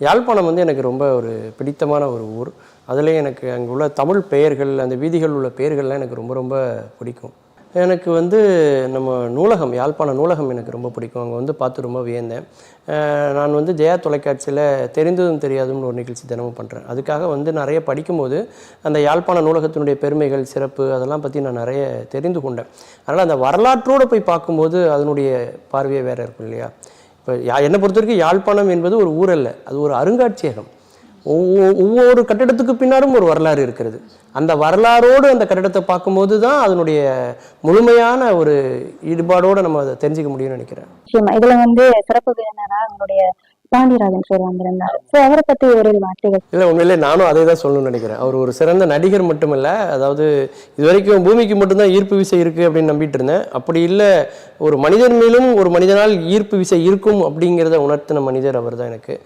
யாழ்ப்பாணம் வந்து எனக்கு ரொம்ப ஒரு பிடித்தமான ஒரு ஊர். அதுலேயும் எனக்கு அங்கே உள்ள தமிழ் பெயர்கள், அந்த வீதிகள் உள்ள பெயர்கள்லாம் எனக்கு ரொம்ப ரொம்ப பிடிக்கும். எனக்கு வந்து நம்ம நூலகம், யாழ்ப்பாண நூலகம் எனக்கு ரொம்ப பிடிக்கும். அங்கே வந்து பார்த்து ரொம்ப வியந்தேன். நான் வந்து ஜெயா தொலைக்காட்சியில் தெரிந்ததும் தெரியாதும்னு ஒரு நிகழ்ச்சி தினமும் பண்ணுறேன். அதுக்காக வந்து நிறைய படிக்கும்போது அந்த யாழ்ப்பாண நூலகத்தினுடைய பெருமைகள், சிறப்பு அதெல்லாம் பற்றி நான் நிறைய தெரிந்து கொண்டேன். அதனால் அந்த வரலாற்றோடு போய் பார்க்கும்போது அதனுடைய பார்வையே வேறு இருக்கும் இல்லையா? இப்போ என்னை பொறுத்த வரைக்கும் யாழ்ப்பாணம் என்பது ஒரு ஊர் அல்ல, அது ஒரு அருங்காட்சியகம். ஒவ்வொரு கட்டிடத்துக்கு பின்னாலும் ஒரு வரலாறு இருக்கிறது. அந்த வரலாறோடு அந்த கட்டிடத்தை பார்க்கும்போது தான் அதனுடைய முழுமையான ஒரு ஈடுபாடோடு நம்ம அதை தெரிஞ்சுக்க முடியும்னு நினைக்கிறேன். இதுல வந்து சிறப்பு விருந்தினரா அவங்களுடைய பாண்டியராஜன் சார் வந்திருந்தார். ஸோ அவரை பத்தி ஒரு வார்த்தைகள். இல்லை, உண்மையிலே நானும் அதே தான் சொல்லணும்னு நினைக்கிறேன். அவர் ஒரு சிறந்த நடிகர் மட்டுமல்ல, அதாவது இது வரைக்கும் பூமிக்கு மட்டும்தான் ஈர்ப்பு விசை இருக்குது அப்படின்னு நம்பிட்டு இருந்தேன். அப்படி இல்லை, ஒரு மனிதன் மேலும் ஒரு மனிதனால் ஈர்ப்பு விசை இருக்கும் அப்படிங்கிறத உணர்த்தின மனிதர் அவர் தான் எனக்கு.